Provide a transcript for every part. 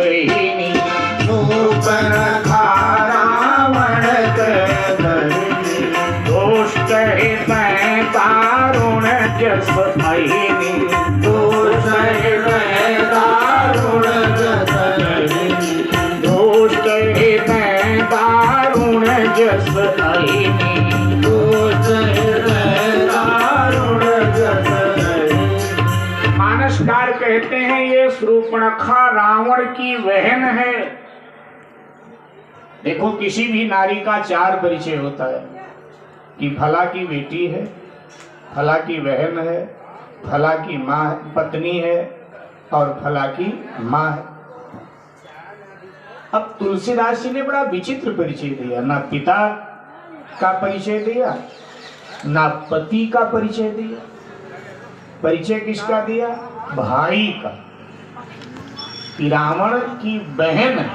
बहिनी शूर्पणखा रावण के धरनी दोष कहे मैं दारुण जस भइनी दोष कहे मैं दारुण जस भइनी दोष कहे मैं दारुण जस भइनी दोष कहे मैं दारुण जस भइनी। मानसकार कहते हैं ये शूर्पणखा रावण की बहन है। देखो किसी भी नारी का चार परिचय होता है कि फला की बेटी है, फला की बहन है, फला की माँ पत्नी है और फला की माँ है। अब तुलसीदास जी ने बड़ा विचित्र परिचय दिया, ना पिता का परिचय दिया ना पति का परिचय दिया। परिचय किसका दिया? भाई का, कि रावण की बहन है।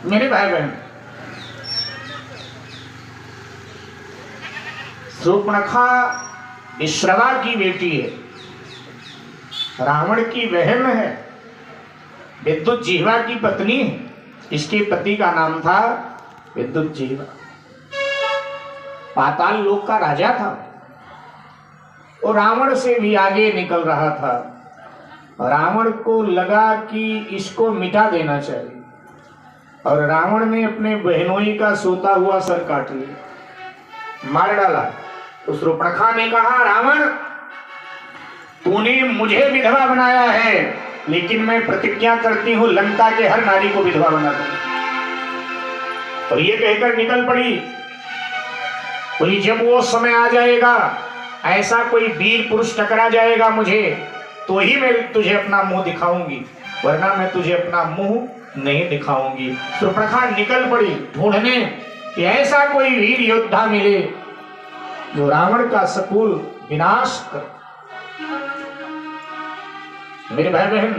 मेरे भाई बहन शूर्पणखा विश्रवा की बेटी है, रावण की बहन है, विद्युत जीवा की पत्नी है। इसके पति का नाम था विद्युत जीवा, पाताल लोक का राजा था और रावण से भी आगे निकल रहा था। रावण को लगा कि इसको मिटा देना चाहिए और रावण ने अपने बहनोई का सोता हुआ सर काट लिया, मार डाला। तो शूर्पणखा ने कहा, रावण तूने मुझे विधवा बनाया है, लेकिन मैं प्रतिज्ञा करती हूं लंका के हर नारी को विधवा बना दूंगा। और ये कहकर निकल पड़ी। बोली जब वो समय आ जाएगा, ऐसा कोई वीर पुरुष टकरा जाएगा मुझे, तो ही मैं तुझे अपना मुंह दिखाऊंगी, वरना मैं तुझे अपना मुंह नहीं दिखाऊंगी। शूर्पणखा निकल पड़ी ढूंढने कि ऐसा कोई वीर योद्धा मिले जो रावण का सकूल विनाश कर। मेरे भाई बहन,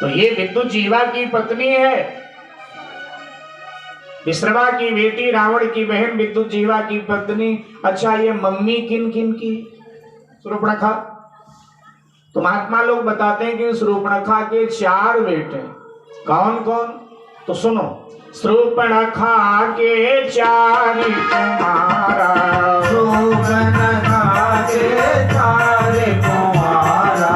तो ये विद्युत जीवा की पत्नी है, विश्रवा की बेटी, रावण की बहन, विद्युत जीवा की पत्नी। अच्छा, ये मम्मी किन किन की? शूर्पणखा। तो महात्मा लोग बताते हैं कि शूर्पणखा के 4 बेटे। कौन कौन? तो सुनो, शूर्पणखा के 4 कुमारा, शूर्पणखा के 4 कुमारा,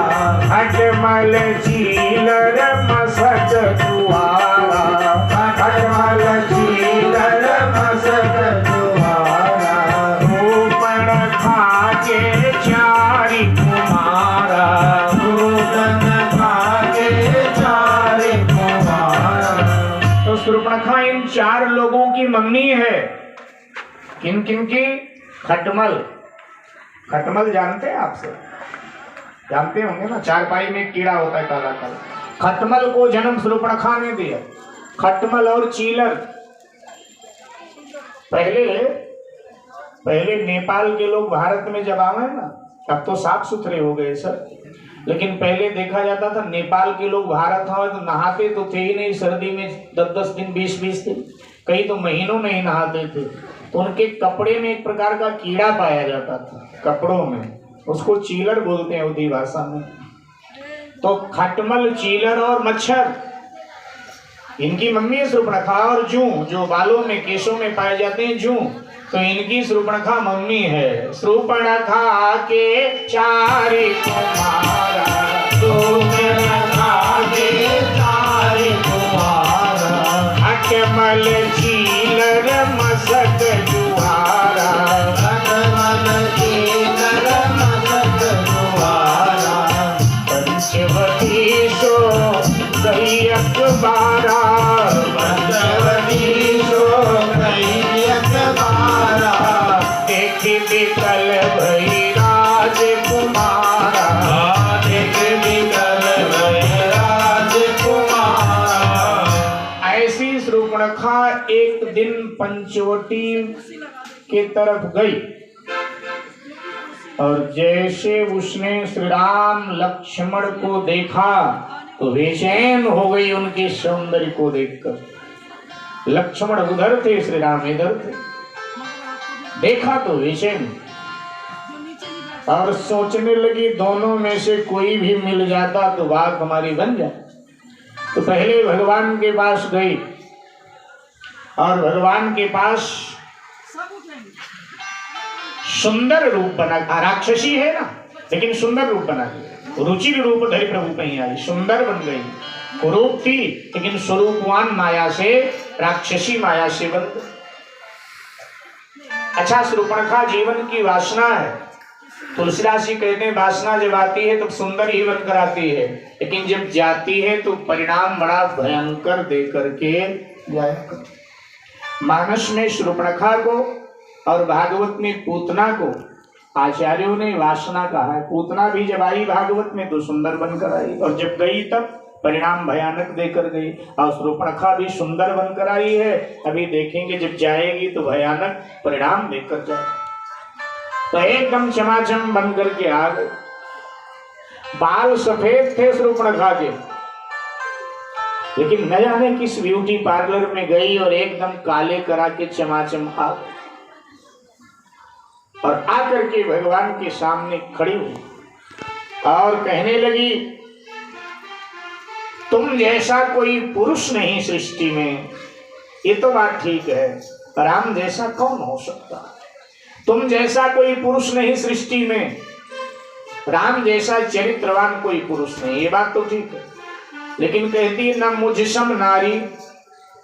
खटमल चीलर मसक जुआरा, खटमल चीलर मसक जुआरा, शूर्पणखा के 4 कुमारा, शूर्पणखा के 4 कुमारा। तो शूर्पणखा इन 4 लोगों की मम्मी है। किन किन की? खटमल। खटमल जानते हैं आप सब? जानते होंगे ना, चारपाई में कीड़ा होता है काला काला। खटमल को जन्म शूर्पणखा ने दिया। खटमल और चीलर पहले नेपाल के लोग भारत में जब आए ना, अब तो साफ सुथरे हो गए सर, लेकिन पहले देखा जाता था नेपाल के लोग भारत आए तो नहाते तो थे ही नहीं। सर्दी में 10-10 दिन 20-20 दिन, कई तो महीनों नहीं नहाते थे। तो उनके कपड़े में एक प्रकार का कीड़ा पाया जाता था, कपड़ों में, उसको चीलर बोलते हैं उर्दू भाषा में। तो खटमल, चीलर और मच्छर इनकी मम्मी है शूर्पणखा। और जूं, जो बालों में केशों में पाए जाते हैं जूं, तो इनकी शूर्पणखा मम्मी है। शूर्पणखा के 4 कुमारा, शूर्पणखा के 4 कुमारा, खटमल चीलर मसक जुआरा, खटमल चीलर मसक जुआरा, पंचवटी सो कई अखबारा, पंचवटी सो कई अखबारा, देख बिकल भई राजकुमारा, देख बिकल भई राजकुमारा। ऐसी शूर्पणखा एक दिन पंचवटी के तरफ गई और जैसे उसने श्री राम लक्ष्मण को देखा तो बेचैन हो गई उनके सौंदर्य को देखकर। लक्ष्मण उधर थे, श्री राम इधर थे। देखा तो बेचैन। और सोचने लगी दोनों में से कोई भी मिल जाता तो बात हमारी बन जाए। तो पहले भगवान के पास गई और भगवान के पास सुंदर रूप बना, राक्षसी है ना लेकिन सुंदर रूप बना दिया, रुचिर रूप धरी प्रभु कहीं आई, सुंदर बन गई, कुरूप थी लेकिन स्वरूपवान माया से, राक्षसी माया से बन गई। अच्छा, शूर्पणखा जीवन की वासना है। तुलसीदास जी कहते हैं वासना जब आती है तब सुंदर ही बनकर आती है, लेकिन जब जाती है तो परिणाम बड़ा भयंकर दे करके जाएगा। मानस में शूर्पणखा को और भागवत में पूतना को आचार्यों ने वासना कहा है। पूतना भी जब आई भागवत में तो सुंदर बनकर आई, और जब गई तब परिणाम भयानक देकर गई। और शूर्पणखा भी सुंदर बनकर आई है, अभी देखेंगे जब जाएगी तो भयानक परिणाम देकर जाए। तो एकदम चमाचम बन करके आ गए। बाल सफेद थे शूर्पणखा के, लेकिन न जाने किस ब्यूटी पार्लर में गई और एकदम काले करा के चमाचम आ गई और आकर के भगवान के सामने खड़ी हुई और कहने लगी, तुम जैसा कोई पुरुष नहीं सृष्टि में। ये तो बात ठीक है, राम जैसा कौन हो सकता। तुम जैसा कोई पुरुष नहीं सृष्टि में, राम जैसा चरित्रवान कोई पुरुष नहीं, ये बात तो ठीक है। लेकिन कहती है न मुझ सम नारी,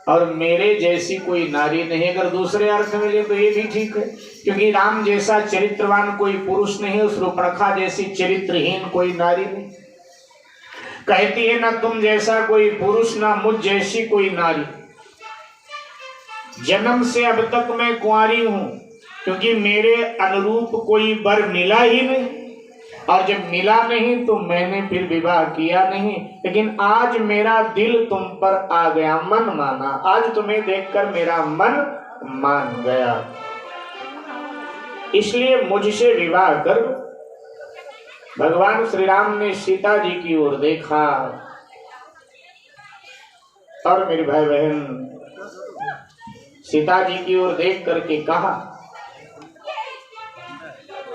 और मेरे जैसी कोई नारी नहीं। अगर दूसरे अर्थ में ले तो ये भी ठीक है, क्योंकि राम जैसा चरित्रवान कोई पुरुष नहीं है, शूर्पणखा जैसी चरित्रहीन कोई नारी नहीं। कहती है न तुम जैसा कोई पुरुष, न मुझ जैसी कोई नारी। जन्म से अब तक मैं कुंवारी हूं, क्योंकि मेरे अनुरूप कोई वर मिला ही नहीं, और जब मिला नहीं तो मैंने फिर विवाह किया नहीं। लेकिन आज मेरा दिल तुम पर आ गया, मन माना। आज तुम्हें देखकर मेरा मन मान गया, इसलिए मुझसे विवाह कर। भगवान श्री राम ने सीता जी की ओर देखा और मेरे भाई बहन सीता जी की ओर देख करके कहा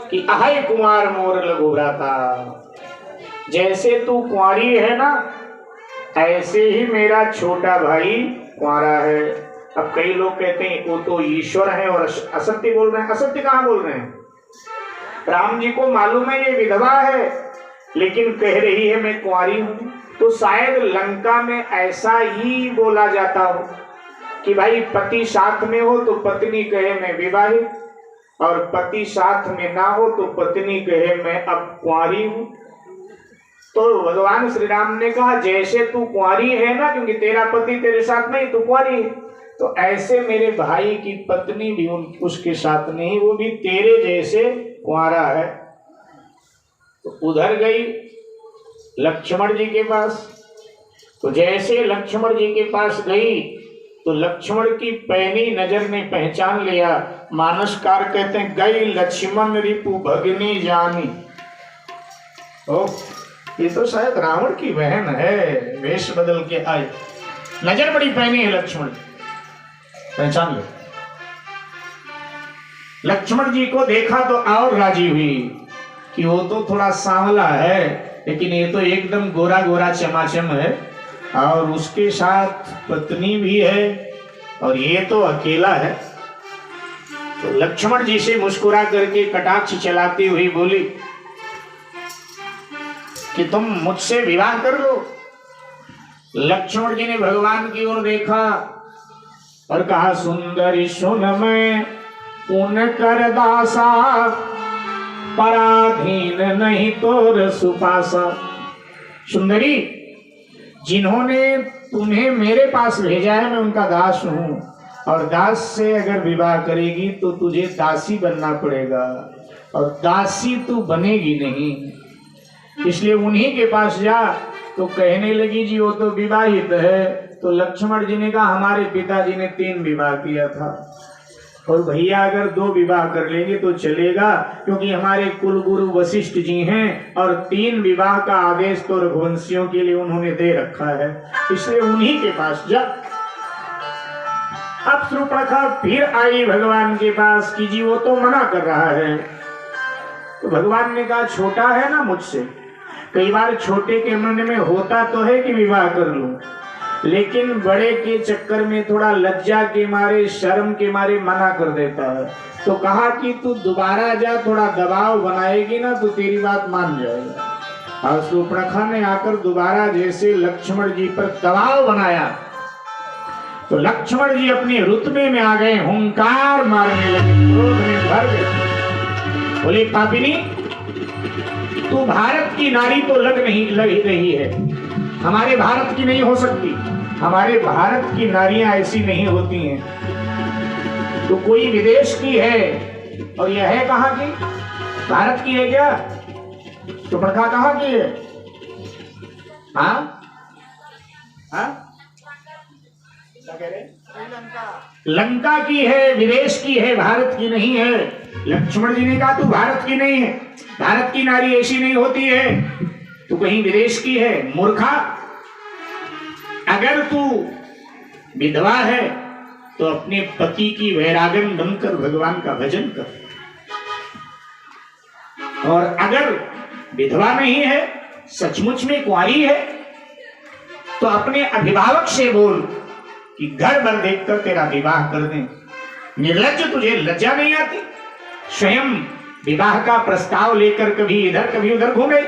कि अहै कुमार मोर लघु भ्राता, जैसे तू कुंवारी है ना ऐसे ही मेरा छोटा भाई कुंवारा है। अब कई लोग कहते हैं वो तो ईश्वर है और असत्य बोल रहे हैं। असत्य कहाँ बोल रहे हैं? राम जी को मालूम है ये विधवा है, लेकिन कह रही है मैं कुंवारी हूं। तो शायद लंका में ऐसा ही बोला जाता हो कि भाई पति साथ में हो तो पत्नी कहे मैं विवाहित, और पति साथ में ना हो तो पत्नी कहे मैं अब कुंवारी हूं। तो भगवान श्री राम ने कहा जैसे तू कुंवारी है ना, क्योंकि तेरा पति तेरे साथ नहीं, तू कुंवारी है, तो ऐसे मेरे भाई की पत्नी भी उसके साथ नहीं, वो भी तेरे जैसे कुंवारा है। तो उधर गई लक्ष्मण जी के पास। तो जैसे लक्ष्मण जी के पास गई तो लक्ष्मण की पैनी नजर ने पहचान लिया। मानसकार कहते हैं गई लक्ष्मण रिपु भगनी जानी। ओ, ये तो शायद रावण की बहन है, वेश बदल के आई। नजर बड़ी पैनी है लक्ष्मण, पहचान ले। लक्ष्मण जी को देखा तो और राजी हुई कि वो तो थोड़ा सांवला है, लेकिन ये तो एकदम गोरा गोरा चमाचम है, और उसके साथ पत्नी भी है, और ये तो अकेला है। तो लक्ष्मण जी से मुस्कुरा करके कटाक्ष चलाती हुई बोली कि तुम मुझसे विवाह कर लो। लक्ष्मण जी ने भगवान की ओर देखा और कहा सुंदरी सुन मैं उन कर दासा, पराधीन नहीं तोर सुपासा। सुंदरी, जिन्होंने तुम्हें मेरे पास भेजा है मैं उनका दास हूं, और दास से अगर विवाह करेगी तो तुझे दासी बनना पड़ेगा, और दासी तू बनेगी नहीं, इसलिए उन्हीं के पास जा। तो कहने लगी जी वो तो विवाहित है। तो लक्ष्मण जी ने कहा हमारे पिताजी ने 3 विवाह किया था, और भैया अगर 2 विवाह कर लेंगे तो चलेगा, क्योंकि हमारे कुलगुरु वशिष्ठ जी हैं, और 3 विवाह का आदेश तो रघुवंशियों के लिए उन्होंने दे रखा है, इसलिए उन्हीं के पास जा। अब शूर्पणखा फिर आई भगवान के पास कि जी वो तो मना कर रहा है, तो भगवान ने कहा छोटा है ना मुझसे, कई बार छोटे के मन में होता तो है कि विवाह कर लूं, लेकिन बड़े के चक्कर में थोड़ा लज्जा के मारे, शर्म के मारे मना कर देता है। तो कहा कि तू दोबारा जा, थोड़ा दबाव बनाएगी ना तो तेरी बात मान जाएगा। और शूर्पणखा ने आकर दोबारा जैसे लक्ष्मण जी पर दबाव बनाया तो लक्ष्मण जी अपने रुतबे में आ गए, हुंकार मारने लगे, क्रोध में भर गए। बोले पापिनी, तू भारत की नारी तो लग रही है, हमारे भारत की नहीं हो सकती, हमारे भारत की नारियां ऐसी नहीं होती हैं। तो कोई विदेश की है और यह है कहां की? भारत की है क्या? तो प्रखा कहां की है? हाँ हाँ क्या कह रहे? लंका की है, विदेश की है, भारत की नहीं है। लक्ष्मण जी ने कहा तू भारत की नहीं है, भारत की नारी ऐसी नहीं होती है, तू कहीं विदेश की है। मूर्खा, अगर तू विधवा है तो अपने पति की वैरागन बनकर भगवान का भजन कर, और अगर विधवा नहीं है, सचमुच में कुंवारी है, तो अपने अभिभावक से बोल कि घर भर देखकर तेरा विवाह कर दें। निर्लज्ज, तुझे लज्जा नहीं आती? स्वयं विवाह का प्रस्ताव लेकर कभी इधर कभी उधर घूमे,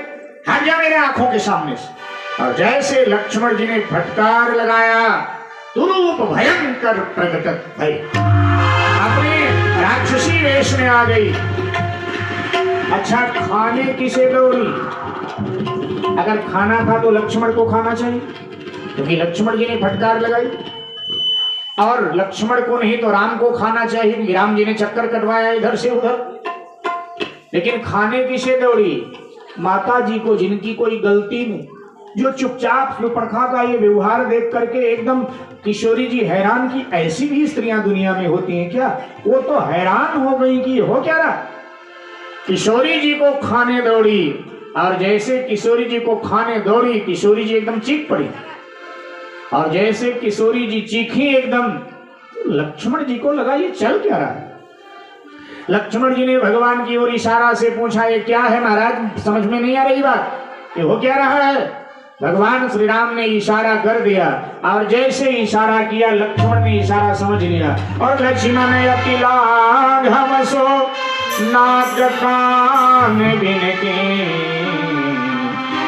हट जा मेरे आंखों के सामने से। और जैसे लक्ष्मण जी ने फटकार लगाया, तुरूप भयंकर प्रकटत भई, अपने राक्षसी वेश में आ गई। अच्छा, खाने किसे दौड़ी? अगर खाना था तो लक्ष्मण को खाना चाहिए, क्योंकि लक्ष्मण जी ने फटकार लगाई। और लक्ष्मण को नहीं तो राम को खाना चाहिए, क्योंकि राम जी ने चक्कर कटवाया इधर से उधर। लेकिन खाने किसे दौड़ी? माता जी को, जिनकी कोई गलती नहीं, जो चुपचाप शूर्पणखा का ये व्यवहार देख करके एकदम किशोरी जी हैरान की ऐसी भी स्त्रियां दुनिया में होती हैं क्या? वो तो हैरान हो गई कि हो क्या रहा। किशोरी जी को खाने दौड़ी, और जैसे किशोरी जी को खाने दौड़ी, किशोरी जी एकदम चीख पड़ी, और जैसे किशोरी जी चीखी एकदम, लक्ष्मण जी को लगा ये चल क्या रहा है। लक्ष्मण जी ने भगवान की ओर इशारा से पूछा, ये क्या है महाराज, समझ में नहीं आ रही बात, ये हो क्या रहा है? भगवान श्री राम ने इशारा कर दिया, और जैसे इशारा किया लक्ष्मण ने इशारा समझ लिया, और लक्ष्मण ने अति लाघव सो नाग कान बिनके,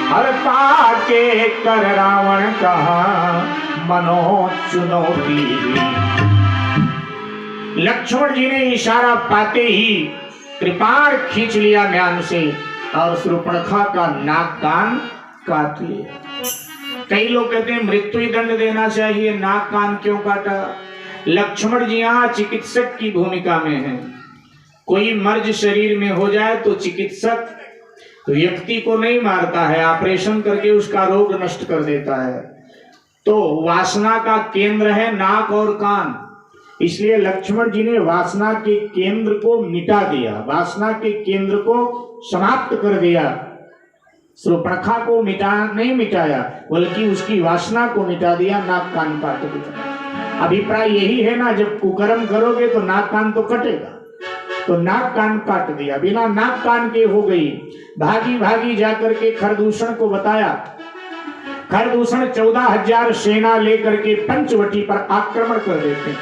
हर पाके कर रावण कहा मनो चुनौती। लक्ष्मण जी ने इशारा पाते ही कृपाण खींच लिया म्यान से, और शूर्पणखा का नाक कान काट लिया। कई लोग कहते हैं मृत्यु दंड देना चाहिए, नाक कान क्यों काटा? लक्ष्मण जी यहाँ चिकित्सक की भूमिका में हैं। कोई मर्ज शरीर में हो जाए तो चिकित्सक व्यक्ति को नहीं मारता है, ऑपरेशन करके उसका रोग नष्ट कर देता है। तो वासना का केंद्र है नाक और कान, इसलिए लक्ष्मण जी ने वासना के केंद्र को मिटा दिया, वासना के केंद्र को समाप्त कर दिया। शूर्पणखा को नहीं मिटाया, बल्कि उसकी वासना को मिटा दिया, नाक कान काट दिया। अभिप्राय यही है ना, जब कुकर्म करोगे तो नाक कान तो कटेगा, तो नाक कान काट दिया, बिना नाक कान के हो गई। भागी भागी जाकर के खरदूषण को बताया। खरदूषण 14,000 सेना लेकर के पंचवटी पर आक्रमण कर देते।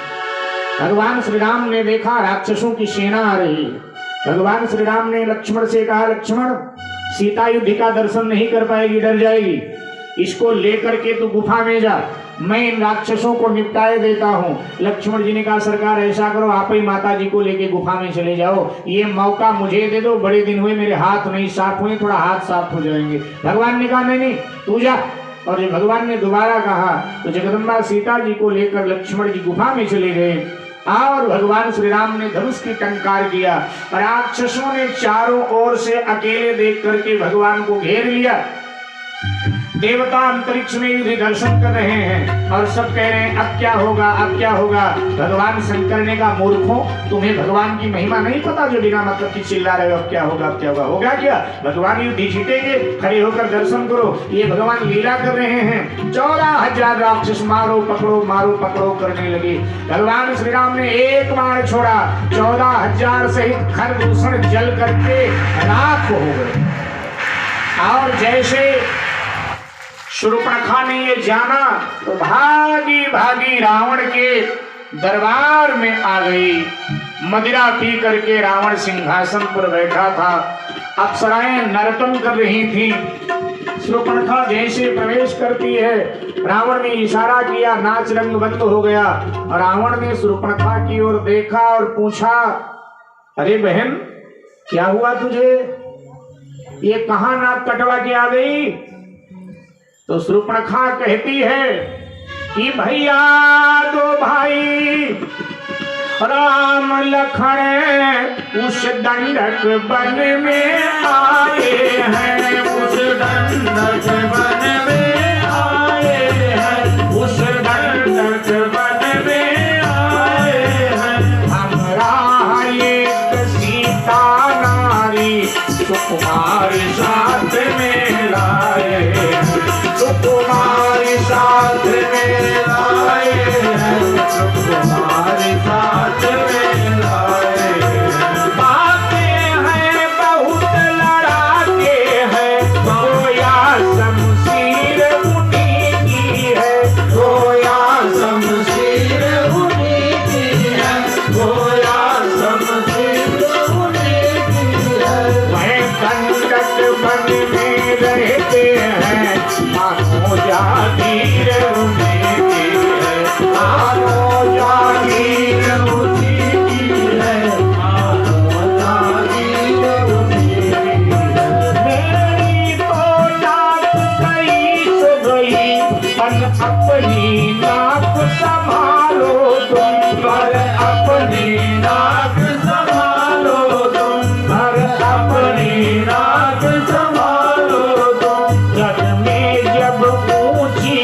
भगवान श्री राम ने देखा राक्षसों की सेना आ रही है। भगवान श्री राम ने लक्ष्मण से कहा, लक्ष्मण, सीता युद्ध का दर्शन नहीं कर पाएगी, डर जाएगी, इसको लेकर के तू गुफा में जा, मैं इन राक्षसों को निपटाए देता हूँ। लक्ष्मण जी ने कहा, सरकार ऐसा करो, आप ही माता जी को लेके गुफा में चले जाओ, ये मौका मुझे दे दो, बड़े दिन हुए मेरे हाथ नहीं साफ हुए, थोड़ा हाथ साफ हो जाएंगे। भगवान ने कहा नहीं तू जा, और जब भगवान ने दोबारा कहा तो जगदम्बा सीता जी को लेकर लक्ष्मण जी गुफा में चले गए, और भगवान श्री राम ने धनुष की टंकार किया। राक्षसों ने चारों ओर से अकेले देख करके भगवान को घेर लिया। देवता अंतरिक्ष में युद्ध दर्शन कर रहे हैं और सब कह रहे हैं अब क्या होगा, अब क्या होगा। भगवान शंकर ने कहा मूर्खों, तुम्हें भगवान की महिमा नहीं पता जो बिना मतलब की चिल्ला रहे हो अब क्या होगा, अब क्या होगा। होगा क्या, भगवान युद्ध जीतेंगे, खड़े होकर दर्शन करो। ये भगवान लीला कर रहे हैं। 14,000 राक्षस मारो पकड़ो मारो पकड़ो करने लगे। भगवान श्री राम ने एक बाण छोड़ा, 14,000 सहित खरदूषण जल करके राख हो गए। और जैसे शूर्पणखा ने ये जाना तो भागी भागी रावण के दरबार में आ गई। मदिरा पी करके रावण सिंहासन पर बैठा था, अप्सराएं नर्तन कर रही थी। शूर्पणखा जैसे प्रवेश करती है, रावण ने इशारा किया, नाच रंग बंद हो गया। रावण ने शूर्पणखा की ओर देखा और पूछा, अरे बहन क्या हुआ तुझे, ये कहां नाक कटवा के आ गई। तो शूर्पणखा कहती है कि भैया दो भाई राम लखन उस दंडक वन में आए हैं, उस दंडक वन में आए हैं, उस दंडक वन में आए हैं। हमरा एक सीता नारी सुकुमार साथ में लाए हैं, सुकुमार साथ में लाए हैं, सुकुमार साथ में लाए हैं। बातें हैं बहुत लड़ाके हैं, गोया शमशीर उन्हीं की है, गोया शमशीर उन्हीं की है, गोया शमशीर उन्हीं की है। वह दंडक वन में रहते हैं, मानो जागीर उन्हीं की है, मानो जागीर उन्हीं की है, मानो जागीर उन्हीं की है। मेरी तो नाक गई सो गई, पर अपनी नाक संभालो तुम, पर अपनी नाक संभालो तुम, पर अपनी नाक संभालो तुम। जग में जब ऊंची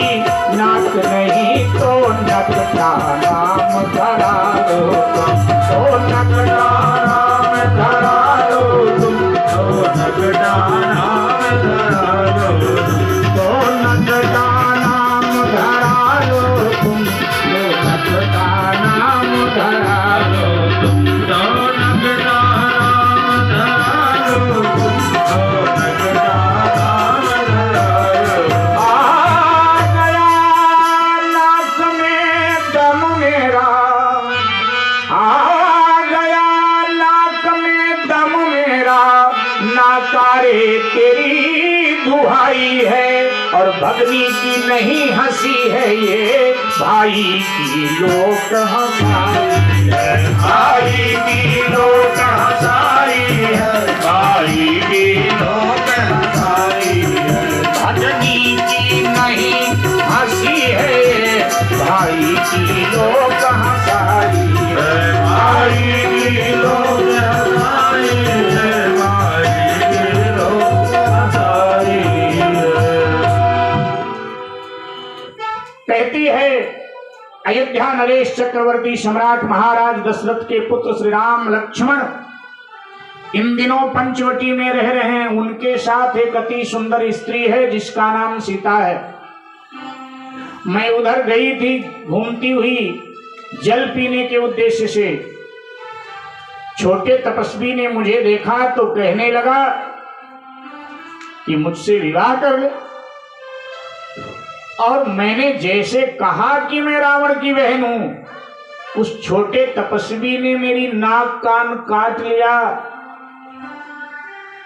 नाक नहीं तो नकटा नाम धरा लो तुम, तो नकटा नाम धरा लो तुम, तो नकटा नाम धरा लो तुम, तो नकटा नाम धरा लो तुम, तो नकटा नाम धरा लो तुम, तो नकटा नाम धरा लो तुम, तो नकटा नाम धरा लो। आ गया नाक में दम मेरा, आ गया नाक में दम मेरा, नाकारे तेरी दुहाई है, और भगनी की नहीं हंसी है ये, भाई की लोक हंसाई है, भाई की लोक हंसाई है, भाई की लोक हंसाई है। भगनी की नहीं हंसी है ये, भाई की लोक हंसाई है, भाई की लोक हंसाई है, भाई की लोक हंसाई है। कहती है अयोध्या नरेश चक्रवर्ती सम्राट महाराज दशरथ के पुत्र श्री राम लक्ष्मण इन दिनों पंचवटी में रह रहे हैं। उनके साथ एक अति सुंदर स्त्री है जिसका नाम सीता है। मैं उधर गई थी घूमती हुई जल पीने के उद्देश्य से। छोटे तपस्वी ने मुझे देखा तो कहने लगा कि मुझसे विवाह कर ले, और मैंने जैसे कहा कि मैं रावण की बहन हूं, उस छोटे तपस्वी ने मेरी नाक कान काट लिया।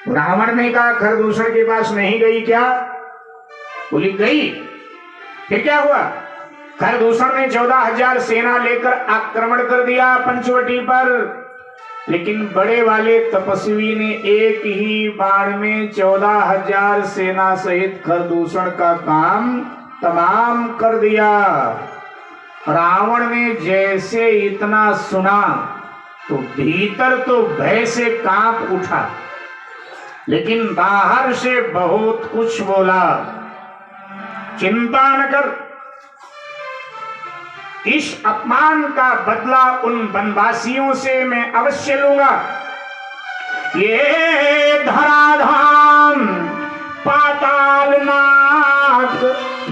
रावण ने कहा खरदूषण के पास नहीं गई क्या? बोली गई। फिर क्या हुआ? खरदूषण ने 14,000 सेना लेकर आक्रमण कर दिया पंचवटी पर, लेकिन बड़े वाले तपस्वी ने एक ही बाण में 14,000 सेना सहित खरदूषण का काम तमाम कर दिया। रावण ने जैसे इतना सुना तो भीतर तो भय से कांप उठा, लेकिन बाहर से बहुत कुछ बोला। चिंता न कर, इस अपमान का बदला उन वनवासियों से मैं अवश्य लूंगा। ये धराधाम पातालनाथ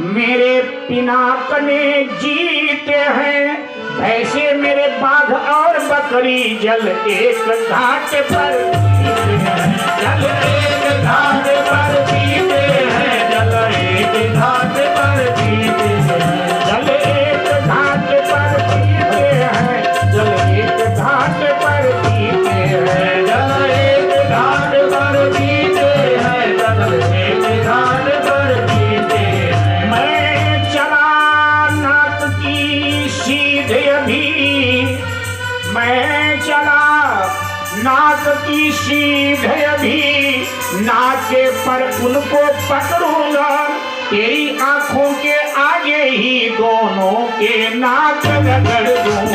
मेरे पिनाकने जीते हैं, ऐसे मेरे बाघ और बकरी जल एक घाट पर जल एक घाट पर जीते हैं, जल एक घाट पर जीते हैं, जल एक घाट पर जीते हैं, जल एक घाट पर जीते हैं, जल एक घाट पर जीते हैं, जल एक घाट पर जीते हैं। मैं चला नाथ की सीधे अभी, मैं चला नाथ की सीधे अभी, नाके पर उनको पकड़ूंगा, तेरी आंखों के आगे ही दोनों के नाक रगड़ दूंगा।